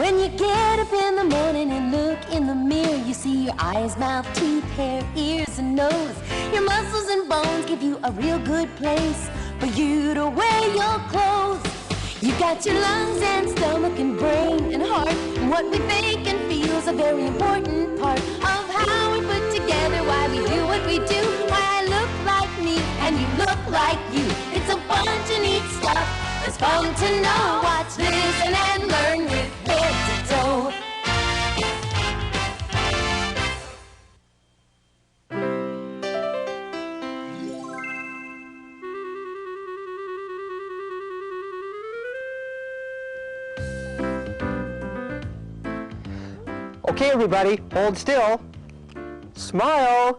When you get up in the morning and look in the mirror, you see your eyes, mouth, teeth, hair, ears, and nose. Your muscles and bones give you a real good place for you to wear your clothes. You've got your lungs and stomach and brain and heart, and what we think and feel is a very important part of how we put together why we do what we do, why I look like me and you look like you. It's a bunch of neat stuff. It's fun to know. Watch, listen, and learn with head to toe. Okay, everybody, hold still. Smile.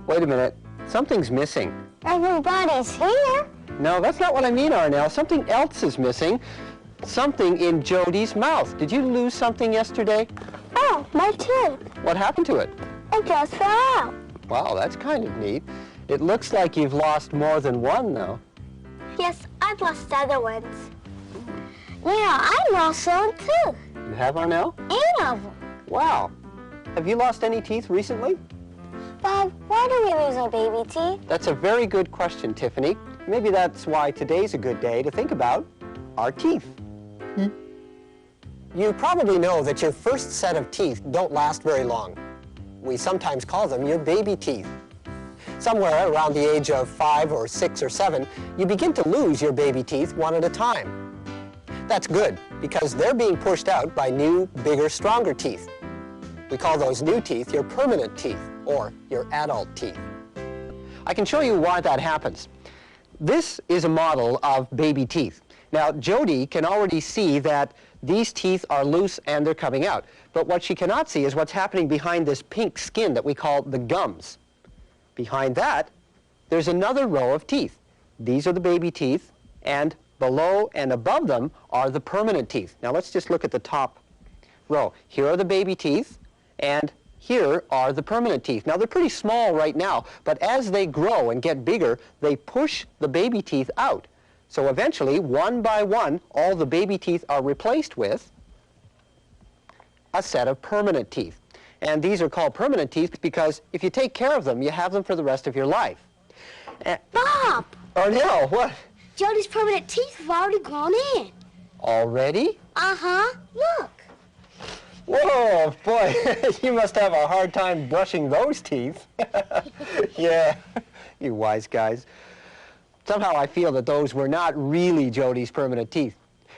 Wait a minute. Something's missing. Everybody's here. No, that's not what I mean, Arnell. Something else is missing. Something in Jody's mouth. Did you lose something yesterday? Oh, my tooth. What happened to it? It just fell out. Wow, that's kind of neat. It looks like you've lost more than one, though. Yes, I've lost other ones. Yeah, I lost some too. You have, Arnell? 8 of them. Wow. Have you lost any teeth recently? Bob, why do we lose our baby teeth? That's a very good question, Tiffany. Maybe that's why today's a good day to think about our teeth. You probably know that your first set of teeth don't last very long. We sometimes call them your baby teeth. Somewhere around the age of 5 or 6 or 7, you begin to lose your baby teeth one at a time. That's good, because they're being pushed out by new, bigger, stronger teeth. We call those new teeth your permanent teeth, or your adult teeth. I can show you why that happens. This is a model of baby teeth. Now, Jody can already see that these teeth are loose and they're coming out. But what she cannot see is what's happening behind this pink skin that we call the gums. Behind that, there's another row of teeth. These are the baby teeth, and below and above them are the permanent teeth. Now, let's just look at the top row. Here are the baby teeth, and here are the permanent teeth. Now, they're pretty small right now, but as they grow and get bigger, they push the baby teeth out. So eventually, one by one, all the baby teeth are replaced with a set of permanent teeth. And these are called permanent teeth because if you take care of them, you have them for the rest of your life. Bob! Arnell, what? Jody's permanent teeth have already grown in. Already? Uh-huh. Look. Whoa, boy, you must have a hard time brushing those teeth. Yeah, you wise guys. Somehow I feel that those were not really Jody's permanent teeth.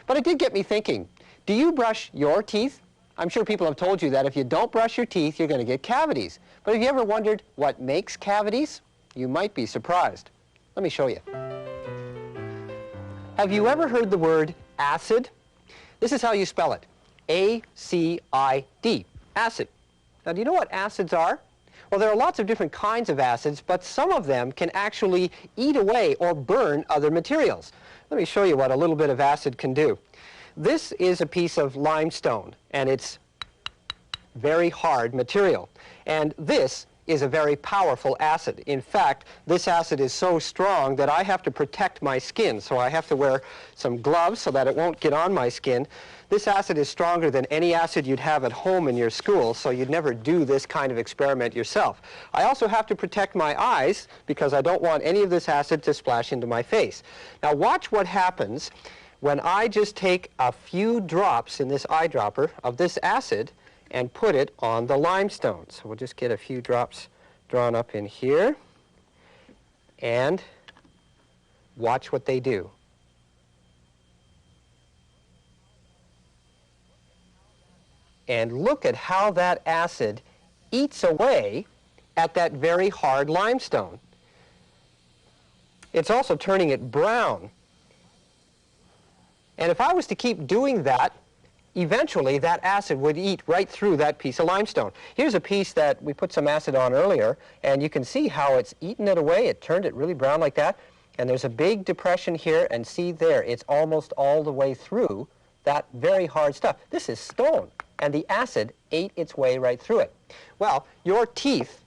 But it did get me thinking, do you brush your teeth? I'm sure people have told you that if you don't brush your teeth, you're going to get cavities. But have you ever wondered what makes cavities? You might be surprised. Let me show you. Have you ever heard the word acid? This is how you spell it. A-C-I-D, acid. Now, do you know what acids are? Well, there are lots of different kinds of acids, but some of them can actually eat away or burn other materials. Let me show you what a little bit of acid can do. This is a piece of limestone, and it's very hard material. And this is a very powerful acid. In fact, this acid is so strong that I have to protect my skin, so I have to wear some gloves so that it won't get on my skin. This acid is stronger than any acid you'd have at home in your school, so you'd never do this kind of experiment yourself. I also have to protect my eyes because I don't want any of this acid to splash into my face. Now watch what happens when I just take a few drops in this eyedropper of this acid and put it on the limestone. So we'll just get a few drops drawn up in here and watch what they do. And look at how that acid eats away at that very hard limestone. It's also turning it brown. And if I was to keep doing that, eventually that acid would eat right through that piece of limestone. Here's a piece that we put some acid on earlier, and you can see how it's eaten it away. It turned it really brown like that. And there's a big depression here, and see there, it's almost all the way through that very hard stuff. This is stone, and the acid ate its way right through it. Well, your teeth,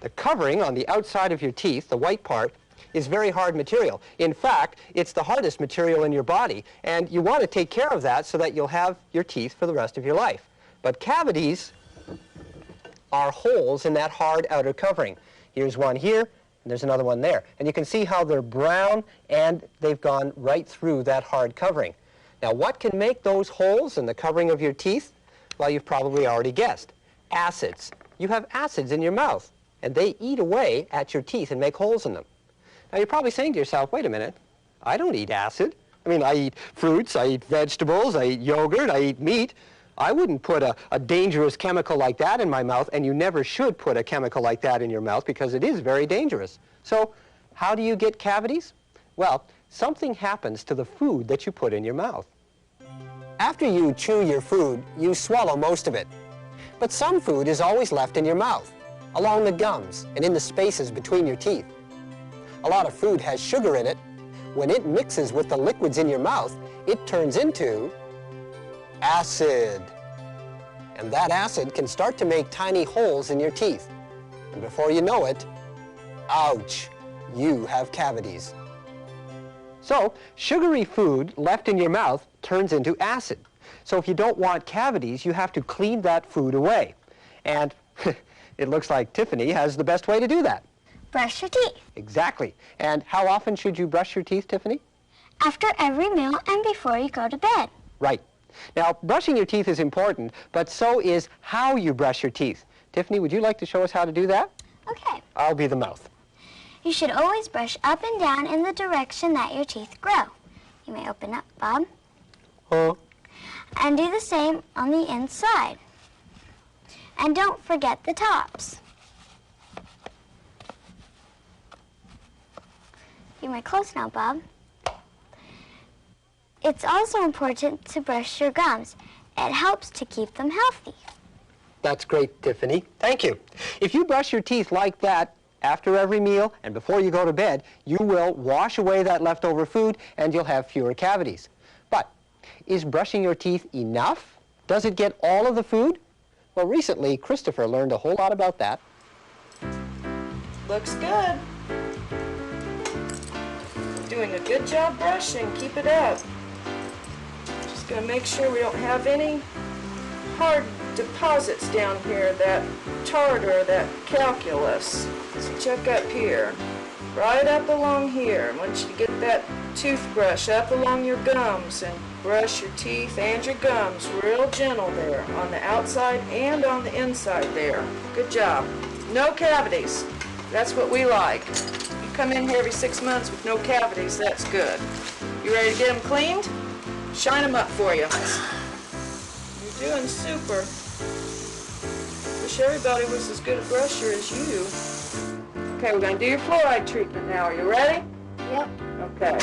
the covering on the outside of your teeth, the white part, is very hard material. In fact, it's the hardest material in your body, and you want to take care of that so that you'll have your teeth for the rest of your life. But cavities are holes in that hard outer covering. Here's one here, and there's another one there. And you can see how they're brown, and they've gone right through that hard covering. Now, what can make those holes in the covering of your teeth? Well, you've probably already guessed. Acids. You have acids in your mouth, and they eat away at your teeth and make holes in them. Now, you're probably saying to yourself, wait a minute, I don't eat acid. I mean, I eat fruits, I eat vegetables, I eat yogurt, I eat meat. I wouldn't put a dangerous chemical like that in my mouth, and you never should put a chemical like that in your mouth because it is very dangerous. So, how do you get cavities? Well, something happens to the food that you put in your mouth. After you chew your food, you swallow most of it. But some food is always left in your mouth, along the gums and in the spaces between your teeth. A lot of food has sugar in it. When it mixes with the liquids in your mouth, it turns into acid. And that acid can start to make tiny holes in your teeth. And before you know it, ouch, you have cavities. So, sugary food left in your mouth turns into acid. So if you don't want cavities, you have to clean that food away. And it looks like Tiffany has the best way to do that. Brush your teeth. Exactly. And how often should you brush your teeth, Tiffany? After every meal and before you go to bed. Right. Now, brushing your teeth is important, but so is how you brush your teeth. Tiffany, would you like to show us how to do that? Okay. I'll be the mouth. You should always brush up and down in the direction that your teeth grow. You may open up, Bob. And do the same on the inside. And don't forget the tops. You may close now, Bob. It's also important to brush your gums. It helps to keep them healthy. That's great, Tiffany. Thank you. If you brush your teeth like that after every meal and before you go to bed, you will wash away that leftover food and you'll have fewer cavities. But is brushing your teeth enough? Does it get all of the food? Well, recently, Christopher learned a whole lot about that. Looks good. Doing a good job brushing. Keep it up. Just gonna make sure we don't have any hard deposits down here, that tartar, that calculus. So check up here. Right up along here. Once you get that toothbrush up along your gums and brush your teeth and your gums real gentle there on the outside and on the inside there. Good job. No cavities. That's what we like. You come in here every 6 months with no cavities, that's good. You ready to get them cleaned? Shine them up for you. You're doing super. Wish everybody was as good a brusher as you. Okay, we're going to do your fluoride treatment now. Are you ready? Yep. Okay.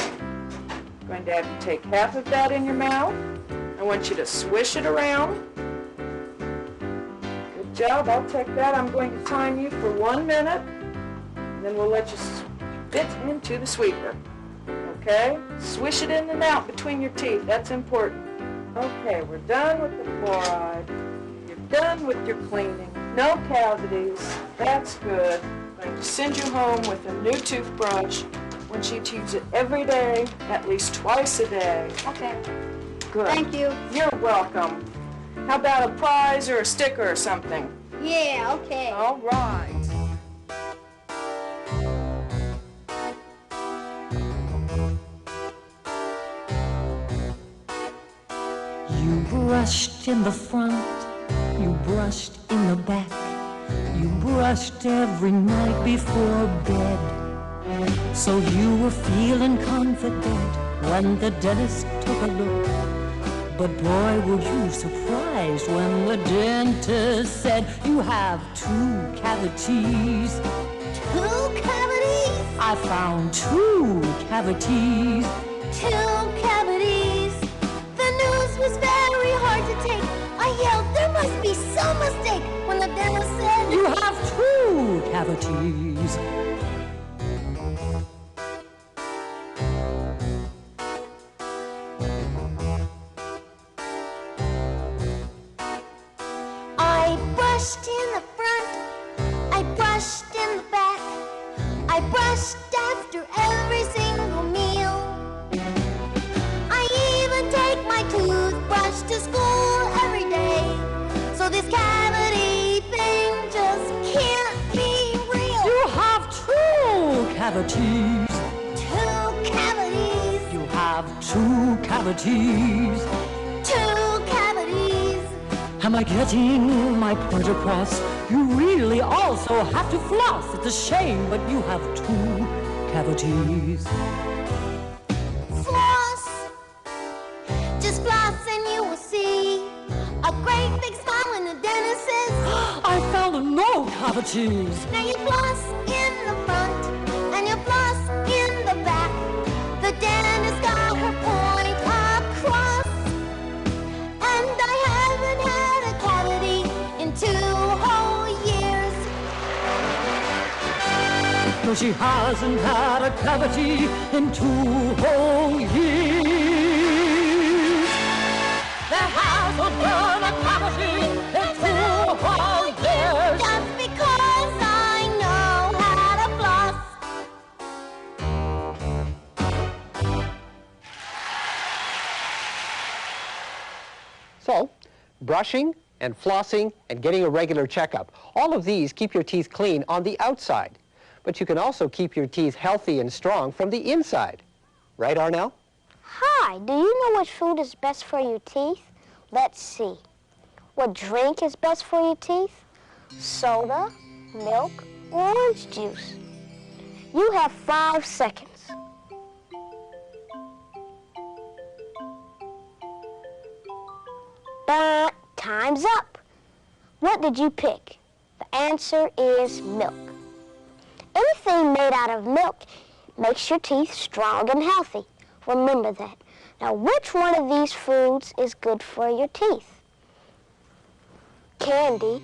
Going to have you take half of that in your mouth. I want you to swish it around. Good job. I'll take that. I'm going to time you for 1 minute. And then we'll let you spit into the sweeper. Okay? Swish it in and out between your teeth. That's important. Okay, we're done with the fluoride. You're done with your cleaning. No cavities. That's good. I'm going to send you home with a new toothbrush. Want you to use it every day, at least twice a day. Okay. Good. Thank you. You're welcome. How about a prize or a sticker or something? Yeah, okay. All right. You brushed in the front, you brushed in the back, you brushed every night before bed. So you were feeling confident when the dentist took a look. But boy, were you surprised when the dentist said you have 2 cavities. 2 cavities? I found 2 cavities. 2 cavities. The news was very hard to take. I yelled, there must be some mistake, when the dentist said, You have 2 cavities. I brushed in the front, I brushed in the back, I brushed after cavities. 2 cavities. You have 2 cavities. 2 cavities. Am I getting my point across? You really also have to floss. It's a shame, but you have 2 cavities. Floss. Just floss and you will see a great big smile when the dentist says, I found no cavities. now you floss in the front and you floss in the back. The dentist got her point across. And I haven't had a cavity in 2 whole years. No, she hasn't had a cavity in 2 whole years. There hasn't been a cavity in 2 whole years. Just because I know how to floss. So, brushing and flossing and getting a regular checkup. All of these keep your teeth clean on the outside. But you can also keep your teeth healthy and strong from the inside. Right, Arnell? Hi, do you know which food is best for your teeth? Let's see. What drink is best for your teeth? Soda, milk, or orange juice? You have 5 seconds. But time's up. What did you pick? The answer is milk. Anything made out of milk makes your teeth strong and healthy. Remember that. Now, which one of these foods is good for your teeth? Candy,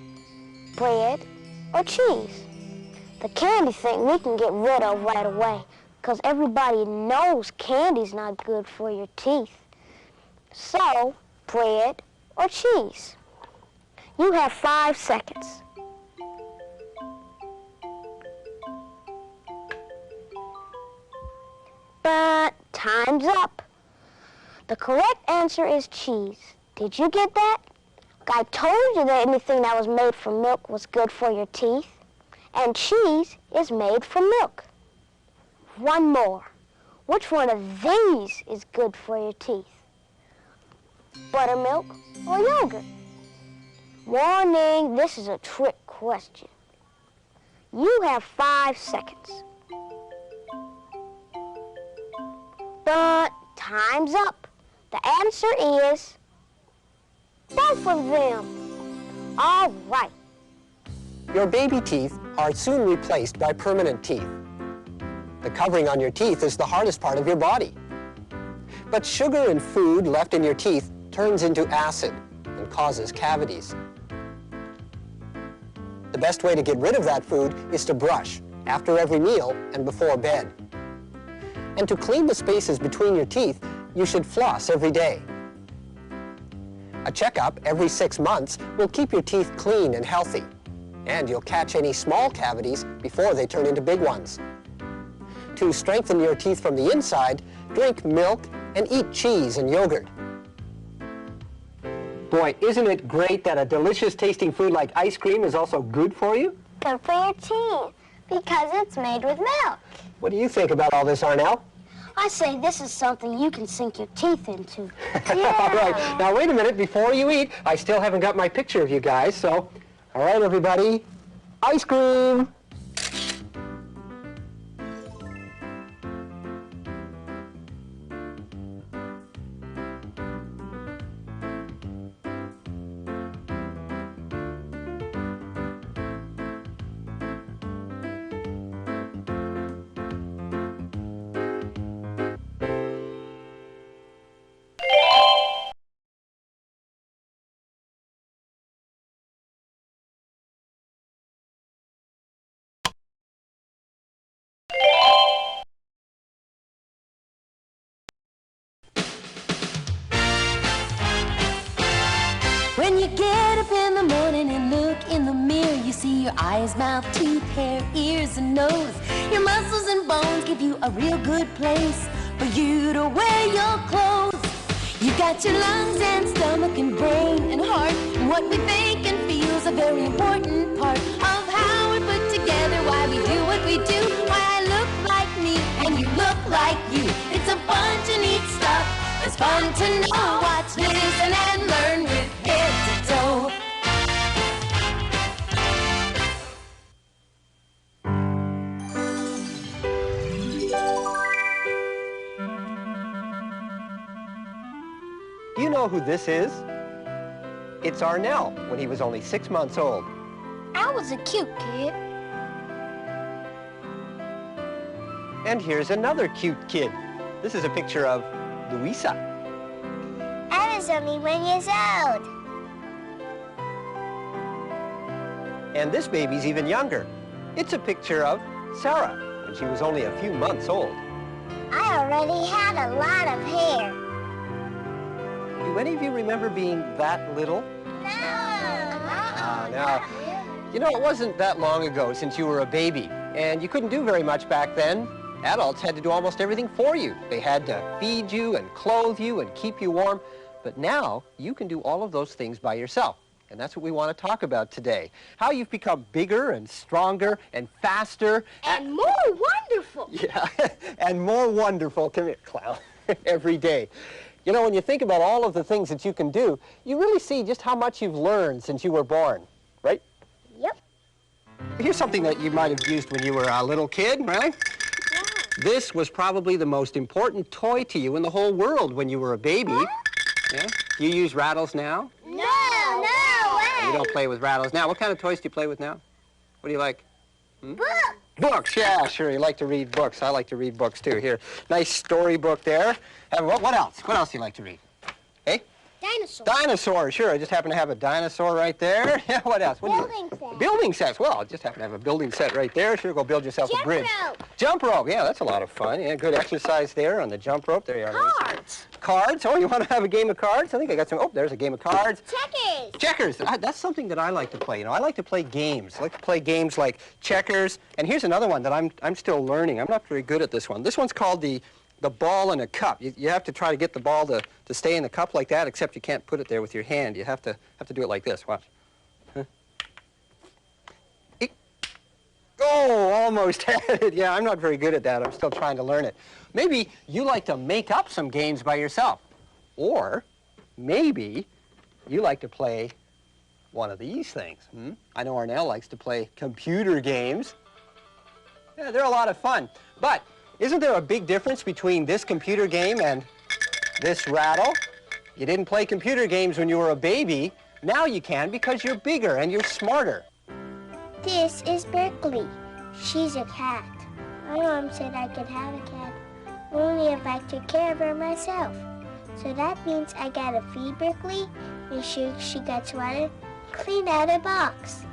bread, or cheese? The candy thing we can get rid of right away because everybody knows candy's not good for your teeth. So, bread or cheese? You have 5 seconds. But time's up. The correct answer is cheese. Did you get that? I told you that anything that was made from milk was good for your teeth. And cheese is made from milk. One more. Which one of these is good for your teeth? Buttermilk or yogurt? Warning, this is a trick question. You have 5 seconds. But time's up. The answer is both of them. All right. Your baby teeth are soon replaced by permanent teeth. The covering on your teeth is the hardest part of your body. But sugar and food left in your teeth turns into acid and causes cavities. The best way to get rid of that food is to brush after every meal and before bed. And to clean the spaces between your teeth, you should floss every day. A checkup every 6 months will keep your teeth clean and healthy, and you'll catch any small cavities before they turn into big ones. To strengthen your teeth from the inside, drink milk and eat cheese and yogurt. Boy, isn't it great that a delicious tasting food like ice cream is also good for you? Good for your teeth because it's made with milk. What do you think about all this, Arnell? I say this is something you can sink your teeth into. All right, now wait a minute, before you eat, I still haven't got my picture of you guys, so, all right, everybody, ice cream! When you get up in the morning and look in the mirror, you see your eyes, mouth, teeth, hair, ears, and nose. Your muscles and bones give you a real good place for you to wear your clothes. You got your lungs and stomach and brain and heart, and what we think and feel is a very important part of how we're put together, why we do what we do, why I look like like you. It's a bunch of neat stuff. It's fun to know. Watch, listen, and learn with head to toe. Do you know who this is? It's Arnell when he was only 6 months old. I was a cute kid. And here's another cute kid. This is a picture of Louisa. I was only 1 year old. And this baby's even younger. It's a picture of Sarah when she was only a few months old. I already had a lot of hair. Do any of you remember being that little? Now, you know, it wasn't that long ago since you were a baby, and you couldn't do very much back then. Adults had to do almost everything for you. They had to feed you and clothe you and keep you warm. But now, you can do all of those things by yourself. And that's what we want to talk about today. How you've become bigger and stronger and faster. And more wonderful. Yeah, and more wonderful. Come here, clown. Every day. You know, when you think about all of the things that you can do, you really see just how much you've learned since you were born, right? Yep. Here's something that you might have used when you were a little kid, right? Yeah. This was probably the most important toy to you in the whole world when you were a baby. What? Yeah? You use rattles now? No way. You don't play with rattles now. What kind of toys do you play with now? What do you like? Book. Books, yeah, sure. You like to read books. I like to read books, too. Here, nice storybook there. And what else? What else do you like to read? Hey? Dinosaur. Dinosaurs, sure. I just happen to have a dinosaur right there. Yeah, what else? What do you- Building set. Building sets. Well, I just happen to have a building set right there. Sure, go build yourself a Jump bridge. rope. Jump rope. Yeah, that's a lot of fun. Yeah, good exercise there on the jump rope. There you are. Cards. Cards. Oh, you want to have a game of cards? I think I got some. Oh, there's a game of cards. Checkers. Checkers. That's something that I like to play. You know, I like to play games. I like to play games like checkers. And here's another one that I'm still learning. I'm not very good at this one. This one's called the ball in a cup. You have to try to get the ball to stay in the cup like that, except you can't put it there with your hand. You have to do it like this. Watch. Huh? Oh, almost had it. Yeah, I'm not very good at that. I'm still trying to learn it. Maybe you like to make up some games by yourself. Or maybe you like to play one of these things. I know Arnell likes to play computer games. Yeah, they're a lot of fun. But isn't there a big difference between this computer game and this rattle? You didn't play computer games when you were a baby. Now you can because you're bigger and you're smarter. This is Berkeley. She's a cat. My mom said I could have a cat only if I took care of her myself. So that means I gotta feed Berkeley, make sure she gets water, clean out a box.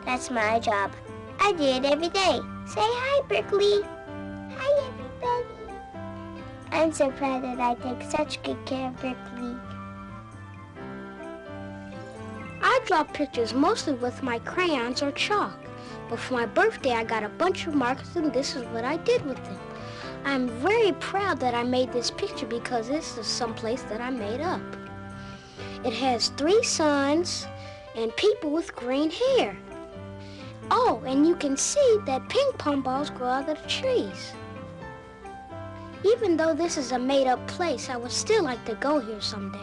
That's my job. I do it every day. Say hi, Berkeley. Hi, everybody. I'm so proud that I take such good care of Berkeley. I draw pictures mostly with my crayons or chalk. But for my birthday, I got a bunch of markers, and this is what I did with them. I'm very proud that I made this picture because this is someplace that I made up. It has 3 suns and people with green hair. Oh, and you can see that ping pong balls grow out of the trees. Even though this is a made-up place, I would still like to go here someday.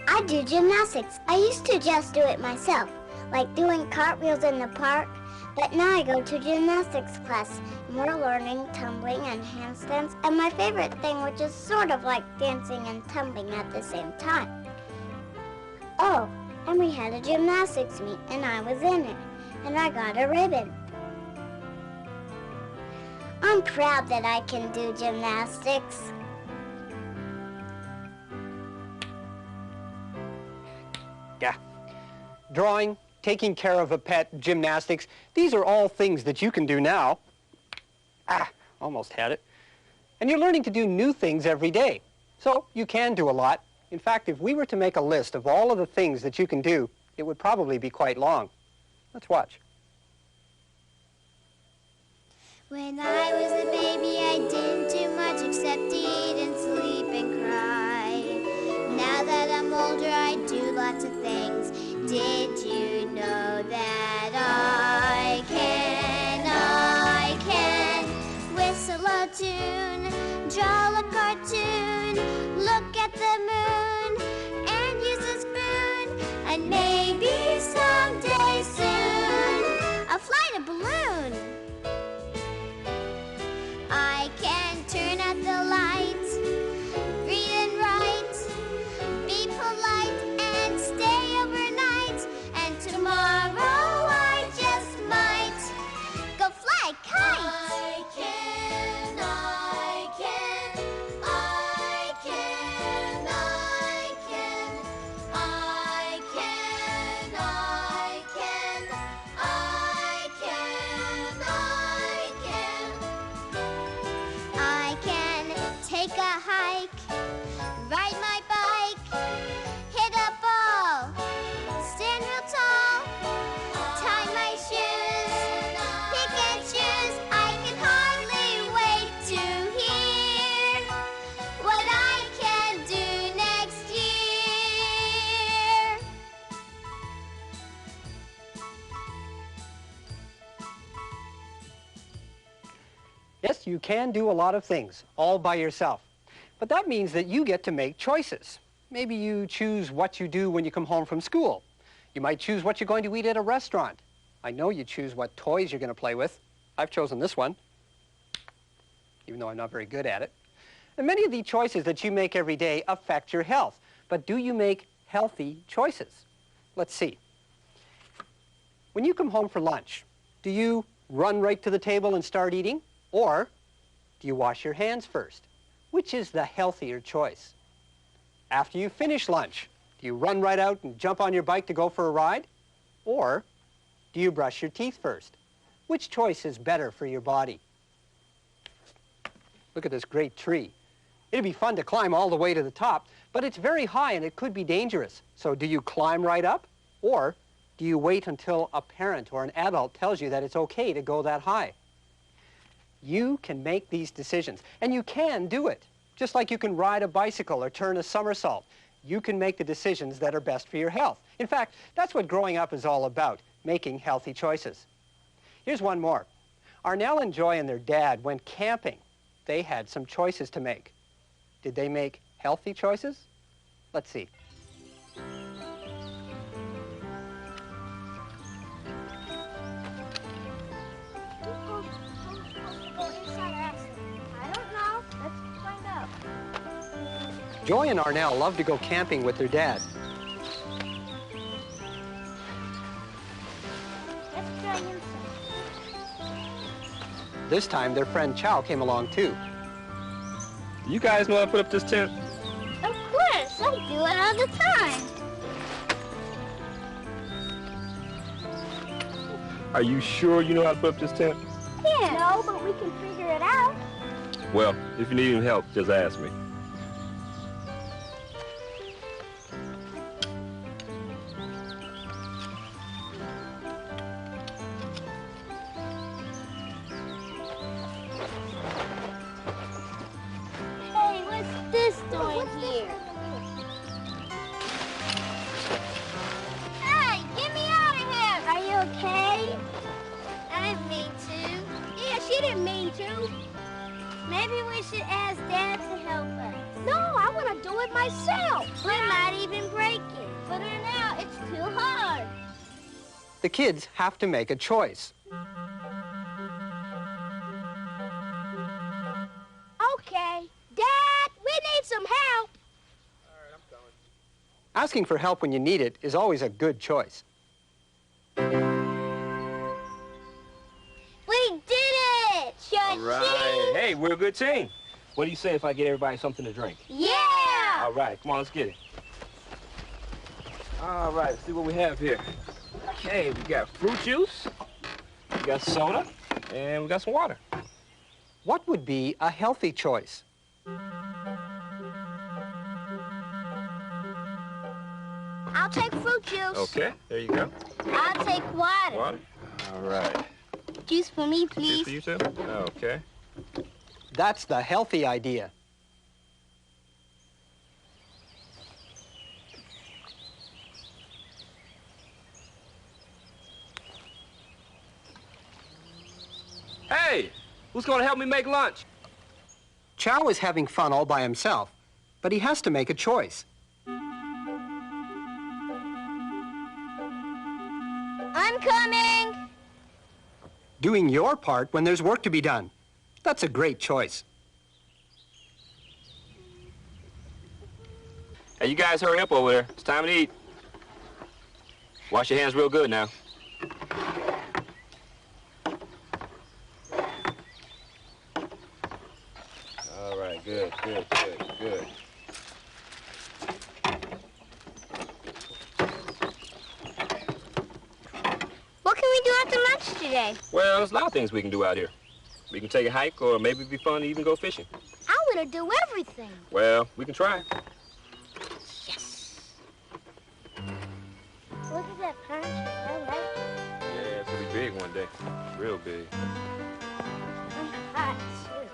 I do gymnastics. I used to just do it myself, like doing cartwheels in the park, but now I go to gymnastics class. We're learning tumbling and handstands, and my favorite thing, which is sort of like dancing and tumbling at the same time. Oh, and we had a gymnastics meet, and I was in it, and I got a ribbon. I'm proud that I can do gymnastics. Yeah. Drawing, taking care of a pet, gymnastics, these are all things that you can do now. Almost had it. And you're learning to do new things every day. So you can do a lot. In fact, if we were to make a list of all of the things that you can do, it would probably be quite long. Let's watch. When I was a baby, I didn't do much except eat and sleep and cry. Now that I'm older, I do lots of things. Did you know that I can whistle a Yes, you can do a lot of things all by yourself. But that means that you get to make choices. Maybe you choose what you do when you come home from school. You might choose what you're going to eat at a restaurant. I know you choose what toys you're going to play with. I've chosen this one, even though I'm not very good at it. And many of the choices that you make every day affect your health. But do you make healthy choices? Let's see. When you come home for lunch, do you run right to the table and start eating? Or do you wash your hands first? Which is the healthier choice? After you finish lunch, do you run right out and jump on your bike to go for a ride? Or do you brush your teeth first? Which choice is better for your body? Look at this great tree. It'd be fun to climb all the way to the top, but it's very high and it could be dangerous. So do you climb right up? Or do you wait until a parent or an adult tells you that it's okay to go that high? You can make these decisions, and you can do it. Just like you can ride a bicycle or turn a somersault. You can make the decisions that are best for your health. In fact, that's what growing up is all about, making healthy choices. Here's one more. Arnell and Joy and their dad went camping. They had some choices to make. Did they make healthy choices? Let's see. Joy and Arnell love to go camping with their dad. Let's try inside. This time, their friend Chow came along too. You guys know how to put up this tent? Of course, I do it all the time. Are you sure you know how to put up this tent? Yeah. No, but we can figure it out. Well, if you need any help, just ask me. Hey, what's this doing here? Hey, get me out of here! Are you okay? I didn't mean to. Yeah, she didn't mean to. Maybe we should ask Dad to help us. No, I want to do it myself. We might even break it. But now it's too hard. The kids have to make a choice. Okay. Dad, we need some help. All right, I'm coming. Asking for help when you need it is always a good choice. We did it! All right. Hey, we're a good team. What do you say if I get everybody something to drink? Yeah! All right, come on, let's get it. All right, let's see what we have here. Okay, we got fruit juice, we got soda, and we got some water. What would be a healthy choice? I'll take fruit juice. Okay, there you go. I'll take water. Water. All right. Juice for me, Juice please. for you too? Okay. That's the healthy idea. Hey, who's gonna help me make lunch? Chow is having fun all by himself, but he has to make a choice. I'm coming. Doing your part when there's work to be done. That's a great choice. Hey, you guys hurry up over there. It's time to eat. Wash your hands real good now. All right, good. What can we do after lunch today? Well, there's a lot of things we can do out here. We can take a hike, or maybe it'd be fun to even go fishing. I want to do everything. Well, we can try. Look at that pine tree. I like it. Yeah, it's gonna be big one day. Real big. I'm hot, too.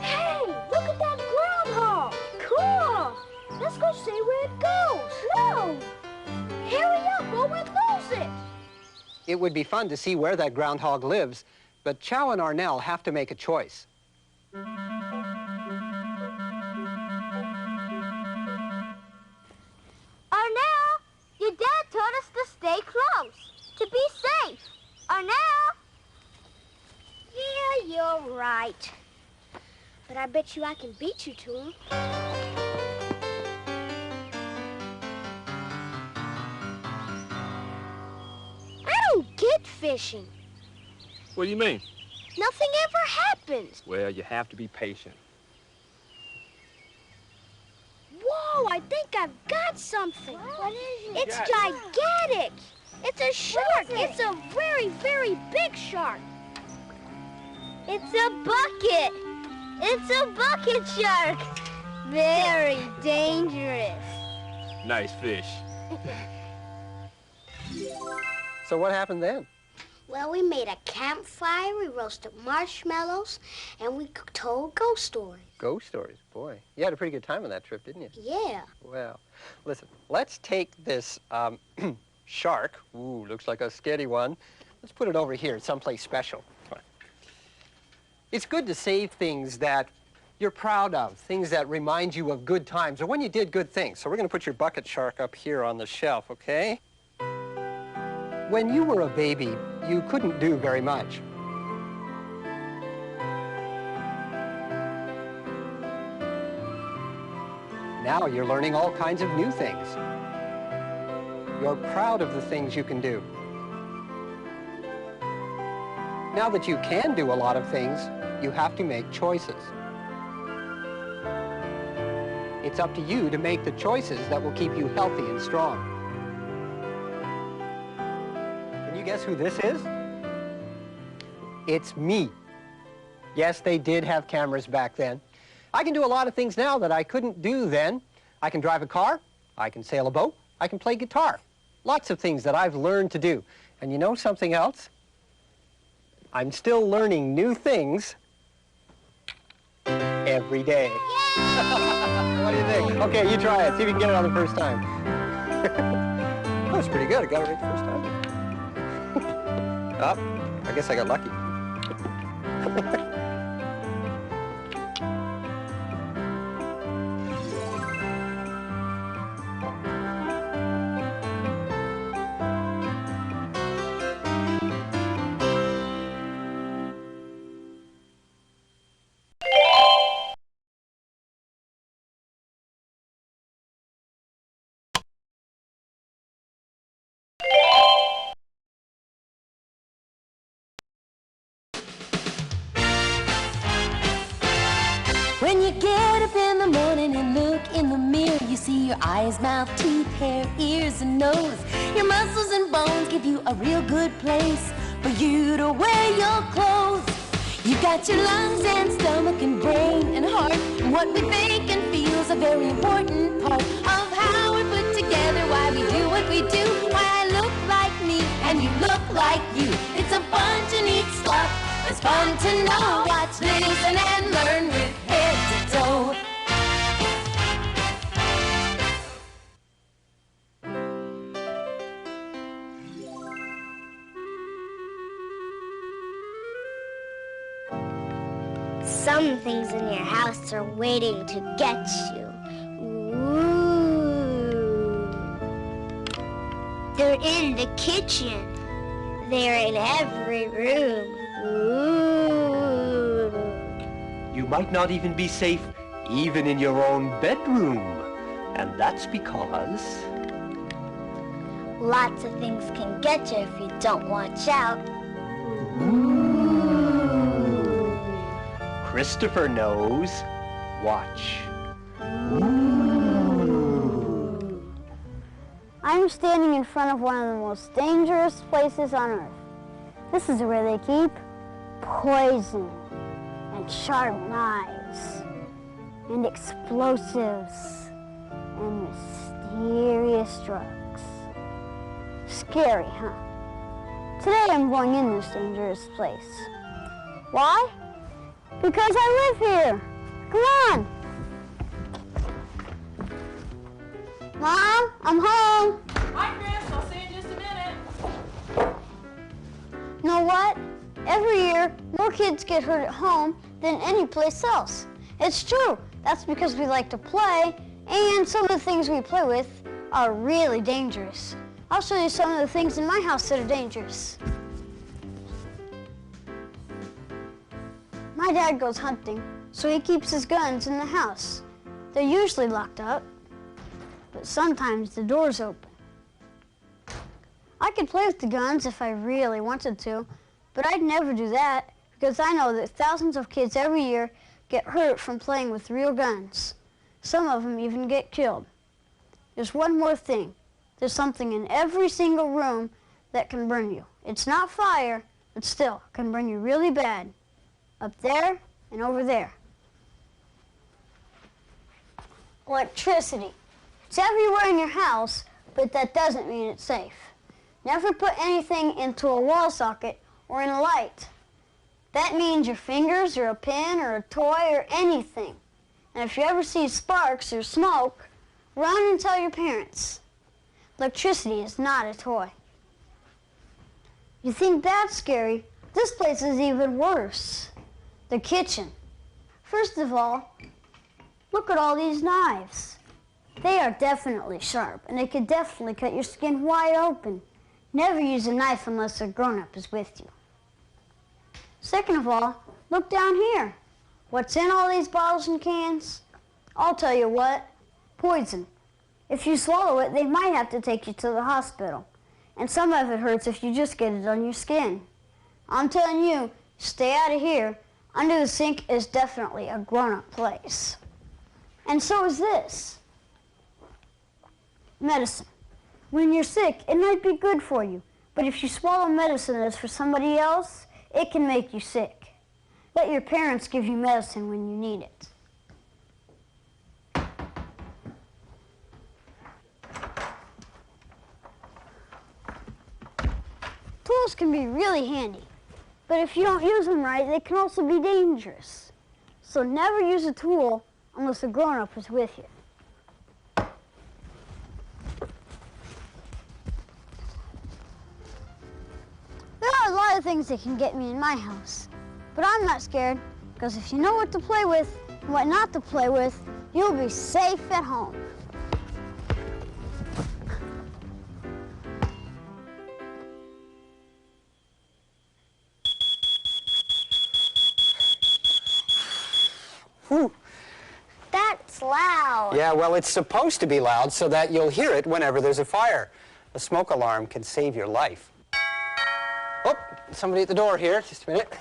Hey, look at that groundhog. Cool. Let's go see where it goes. No. Hurry up or we'll lose it. It would be fun to see where that groundhog lives, but Chow and Arnell have to make a choice. Arnell, your dad told us to stay close, to be safe. Arnell? Yeah, you're right. But I bet you I can beat you to him. I don't get fishing. What do you mean? Nothing ever happens. Well, you have to be patient. Whoa, I think I've got something. What is it? It's gigantic. It's a shark. It's a very, very big shark. It's a bucket. It's a bucket shark. Very dangerous. Nice fish. So what happened then? Well, we made a campfire, we roasted marshmallows, and we told ghost stories. Ghost stories, boy. You had a pretty good time on that trip, didn't you? Yeah. Well, listen, let's take this shark. Ooh, looks like a scary one. Let's put it over here, someplace special. Come on. It's good to save things that you're proud of, things that remind you of good times or when you did good things. So we're going to put your bucket shark up here on the shelf, okay? When you were a baby, you couldn't do very much. Now you're learning all kinds of new things. You're proud of the things you can do. Now that you can do a lot of things, you have to make choices. It's up to you to make the choices that will keep you healthy and strong. Can you guess who this is? It's me. Yes, they did have cameras back then. I can do a lot of things now that I couldn't do then. I can drive a car, I can sail a boat, I can play guitar. Lots of things that I've learned to do. And you know something else? I'm still learning new things every day. What do you think? Okay, you try it. See if you can get it on the first time. That was pretty good. I got it right the first time. Oh, I guess I got lucky. When you get up in the morning and look in the mirror, you see your eyes, mouth, teeth, hair, ears, and nose. Your muscles and bones give you a real good place for you to wear your clothes. You've got your lungs and stomach and brain and heart, and what we think and feel is a very important part of how we're put together, why we do what we do, why I look like me and you look like you. It's a bunch of neat stuff. It's fun to know, watch, listen, and learn with head to toe. Some things in your house are waiting to get you. Ooh. They're in the kitchen. They're in every room. Ooh. You might not even be safe even in your own bedroom. And that's because... Lots of things can get you if you don't watch out. Christopher knows. Watch. I'm standing in front of one of the most dangerous places on Earth. This is where they keep poison and sharp knives and explosives and mysterious drugs. Scary, huh? Today I'm going in this dangerous place. Why? Because I live here. Come on. Mom, I'm home. Hi, Chris. I'll see you in just a minute. Every year, more kids get hurt at home than any place else. It's true. That's because we like to play, and some of the things we play with are really dangerous. I'll show you some of the things in my house that are dangerous. My dad goes hunting, so he keeps his guns in the house. They're usually locked up, but sometimes the door's open. I could play with the guns if I really wanted to, but I'd never do that because I know that thousands of kids every year get hurt from playing with real guns. Some of them even get killed. There's one more thing. There's something in every single room that can burn you. It's not fire, but still can burn you really bad. Up there and over there. Electricity. It's everywhere in your house, but that doesn't mean it's safe. Never put anything into a wall socket or in a light. That means your fingers or a pen or a toy or anything. And if you ever see sparks or smoke, run and tell your parents. Electricity is not a toy. You think that's scary? This place is even worse. The kitchen. First of all, look at all these knives. They are definitely sharp, and they could definitely cut your skin wide open. Never use a knife unless a grown-up is with you. Second of all, look down here. What's in all these bottles and cans? I'll tell you what, poison. If you swallow it, they might have to take you to the hospital. And some of it hurts if you just get it on your skin. I'm telling you, stay out of here. Under the sink is definitely a grown-up place. And so is this. Medicine. When you're sick, it might be good for you. But if you swallow medicine that's for somebody else, it can make you sick. Let your parents give you medicine when you need it. Tools can be really handy, but if you don't use them right, they can also be dangerous. So never use a tool unless a grown-up is with you. There are a lot of things that can get me in my house, but I'm not scared, because if you know what to play with and what not to play with, you'll be safe at home. Whew. That's loud. Yeah, well, it's supposed to be loud so that you'll hear it whenever there's a fire. A smoke alarm can save your life. Oh, somebody at the door here. Just a minute.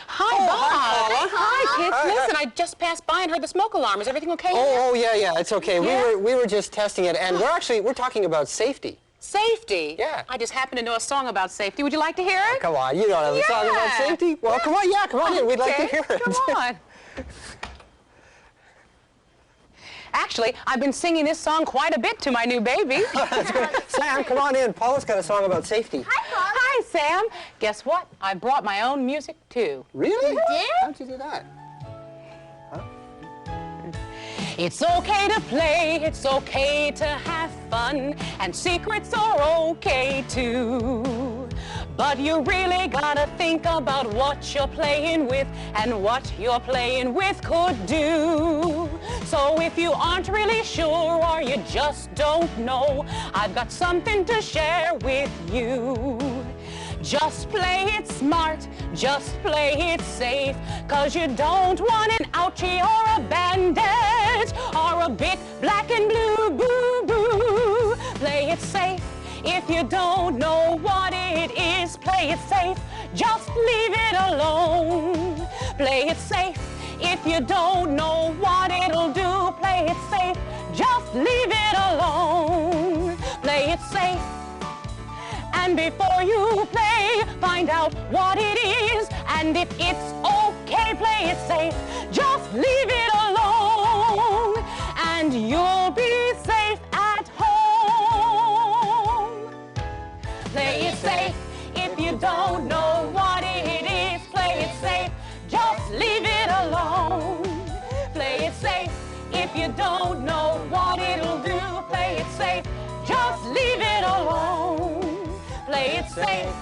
Hi, Bob. Hi, kids. Hi. Listen, I just passed by and heard the smoke alarm. Is everything okay? Oh, yeah, it's okay. Yeah? We were just testing it, and we're talking about safety. Safety? Yeah. I just happen to know a song about safety. Would you like to hear it? Come on, you don't have a song about safety? Well, come on in. We'd like to hear it. Come on. Actually, I've been singing this song quite a bit to my new baby. That's good. Sam, come on in. Paula's got a song about safety. Hi, Paula. Hi, Sam. Guess what? I brought my own music, too. Really? You did? How'd you do that? It's okay to play, it's okay to have fun, and secrets are okay too. But you really gotta think about what you're playing with and what you're playing with could do. So if you aren't really sure or you just don't know, I've got something to share with you. Just play it smart, just play it safe, 'cause you don't want an ouchie or a bandage or a big black and blue boo-boo. Play it safe. If you don't know what it is, play it safe. Just leave it alone. Play it safe. If you don't know what it'll do, play it safe. Just leave it alone. Play it safe. And before you play, find out what it is. And if it's okay, play it safe. Just leave it alone. And you'll be safe at home. Play it safe. If you don't know what it is, play it safe. Just leave it alone. Play it safe. If you don't know what it'll do, play it safe. Just leave it alone. Play it safe.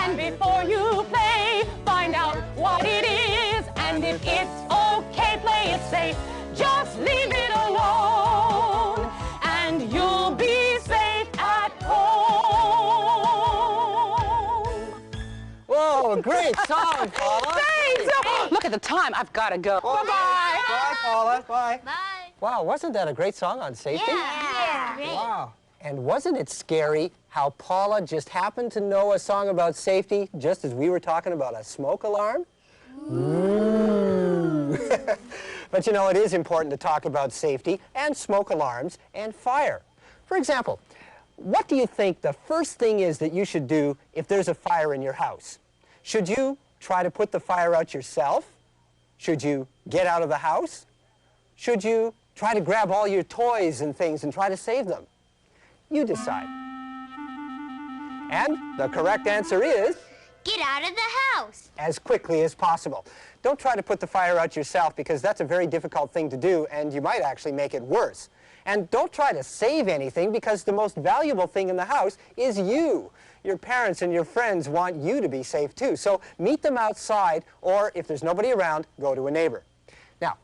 And before you play, find out what it is. And if it's okay, play it safe. Just leave it alone, and you'll be safe at home. Whoa, great song, Paula. Thanks. Look at the time. I've got to go. Bye-bye. Bye, Paula. Bye. Bye. Wow, wasn't that a great song on safety? Yeah. Wow. And wasn't it scary how Paula just happened to know a song about safety just as we were talking about a smoke alarm? Ooh. But you know, it is important to talk about safety and smoke alarms and fire. For example, what do you think the first thing is that you should do if there's a fire in your house? Should you try to put the fire out yourself? Should you get out of the house? Should you try to grab all your toys and things and try to save them? You decide. And the correct answer is... Get out of the house. as quickly as possible. Don't try to put the fire out yourself because that's a very difficult thing to do and you might actually make it worse. And don't try to save anything because the most valuable thing in the house is you. Your parents and your friends want you to be safe too. So meet them outside or if there's nobody around, go to a neighbor. Now,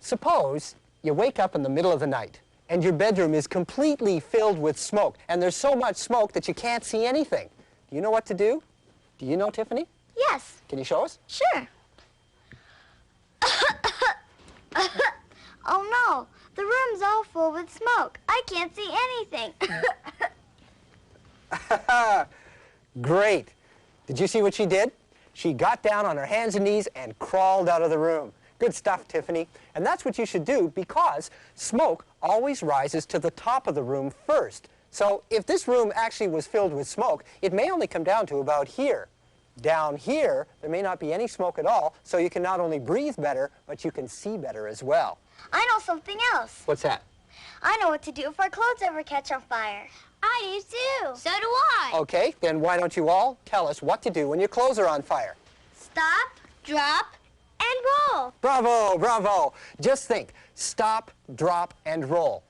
suppose you wake up in the middle of the night and your bedroom is completely filled with smoke and there's so much smoke that you can't see anything. Do you know what to do? Do you know, Tiffany? Yes. Can you show us? Sure. Oh no, the room's all full with smoke. I can't see anything. Great. Did you see what she did? She got down on her hands and knees and crawled out of the room. Good stuff, Tiffany. And that's what you should do because smoke always rises to the top of the room first. So if this room actually was filled with smoke, it may only come down to about here. Down here, there may not be any smoke at all, so you can not only breathe better, but you can see better as well. I know something else. What's that? I know what to do if our clothes ever catch on fire. I do too. So do I. Okay, then why don't you all tell us what to do when your clothes are on fire? Stop, drop, and roll. Bravo, bravo. Just think, stop, drop, and roll.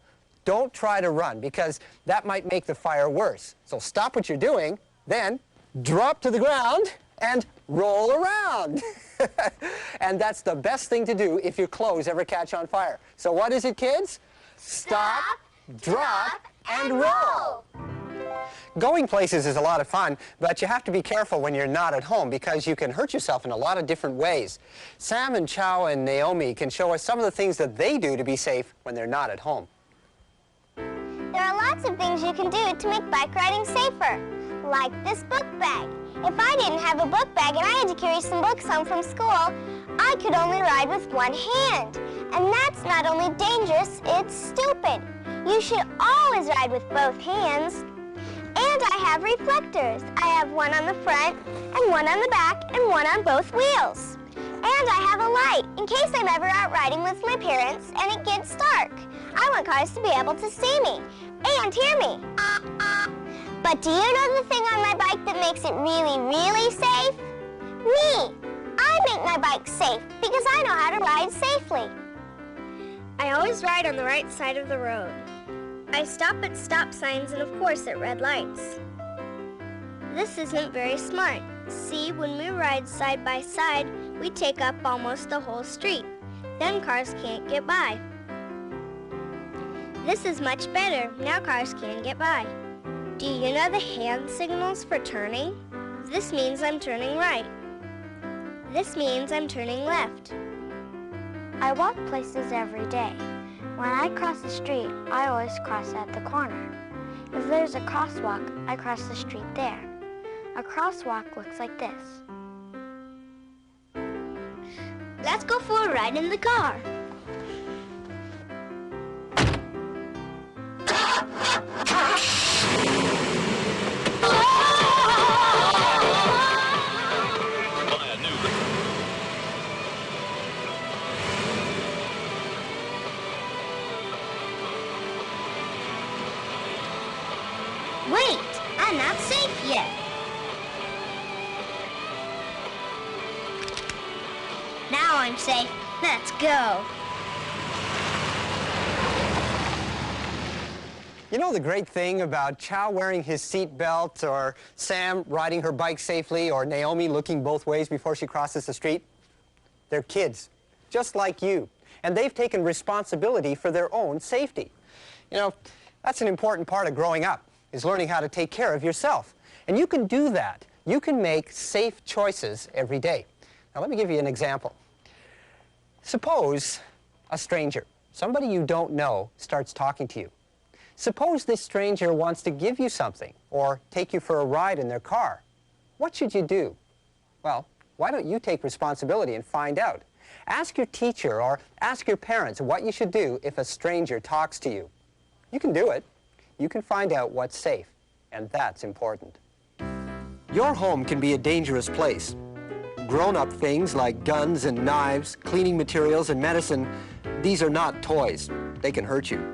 Don't try to run because that might make the fire worse. So stop what you're doing, then drop to the ground and roll around. And that's the best thing to do if your clothes ever catch on fire. So what is it, kids? Stop, drop, and roll. Going places is a lot of fun, but you have to be careful when you're not at home because you can hurt yourself in a lot of different ways. Sam and Chow and Naomi can show us some of the things that they do to be safe when they're not at home. There are lots of things you can do to make bike riding safer, like this book bag. If I didn't have a book bag and I had to carry some books home from school, I could only ride with one hand. And that's not only dangerous, it's stupid. You should always ride with both hands. And I have reflectors. I have one on the front, and one on the back, and one on both wheels. And I have a light, in case I'm ever out riding with my parents and it gets dark. I want cars to be able to see me and hear me. But do you know the thing on my bike that makes it really, really safe? Me! I make my bike safe because I know how to ride safely. I always ride on the right side of the road. I stop at stop signs and, of course, at red lights. This isn't very smart. See, when we ride side by side, we take up almost the whole street. Then cars can't get by. This is much better. Now cars can get by. Do you know the hand signals for turning? This means I'm turning right. This means I'm turning left. I walk places every day. When I cross the street, I always cross at the corner. If there's a crosswalk, I cross the street there. A crosswalk looks like this. Let's go for a ride in the car. Wait, I'm not safe yet. Now I'm safe. Let's go. You know the great thing about Chow wearing his seat belt, or Sam riding her bike safely, or Naomi looking both ways before she crosses the street? They're kids, just like you, and they've taken responsibility for their own safety. You know, that's an important part of growing up, is learning how to take care of yourself. And you can do that. You can make safe choices every day. Now let me give you an example. Suppose a stranger, somebody you don't know, starts talking to you. Suppose this stranger wants to give you something or take you for a ride in their car. What should you do? Well, why don't you take responsibility and find out? Ask your teacher or ask your parents what you should do if a stranger talks to you. You can do it. You can find out what's safe, and that's important. Your home can be a dangerous place. Grown-up things like guns and knives, cleaning materials and medicine, these are not toys. They can hurt you.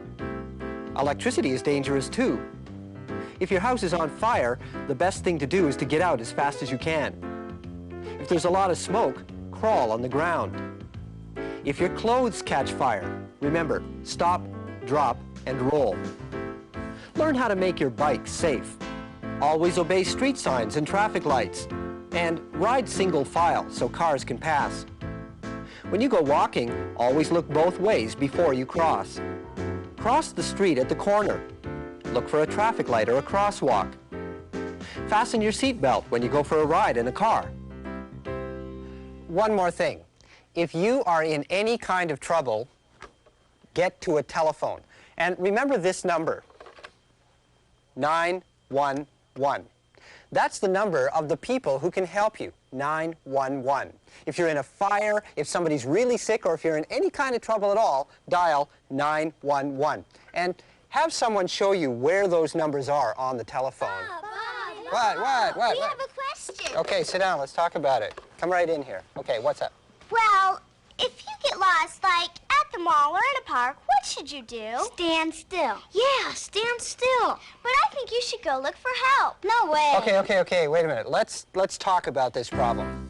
Electricity is dangerous too. If your house is on fire, the best thing to do is to get out as fast as you can. If there's a lot of smoke, crawl on the ground. If your clothes catch fire, remember, stop, drop, and roll. Learn how to make your bike safe. Always obey street signs and traffic lights. And ride single file so cars can pass. When you go walking, always look both ways before you cross. Cross the street at the corner. Look for a traffic light or a crosswalk. Fasten your seatbelt when you go for a ride in a car. One more thing. If you are in any kind of trouble, get to a telephone. And remember this number, 911. That's the number of the people who can help you, 911. If you're in a fire, if somebody's really sick, or if you're in any kind of trouble at all, dial 911. And have someone show you where those numbers are on the telephone. Bob, What? we have a question. Okay, sit down. Let's talk about it. Come right in here. Okay, what's up? Well, if you get lost, like at the mall or in a park, what should you do? Stand still. Yeah, stand still. But I think you should go look for help. No way. Okay, wait a minute. Let's talk about this problem.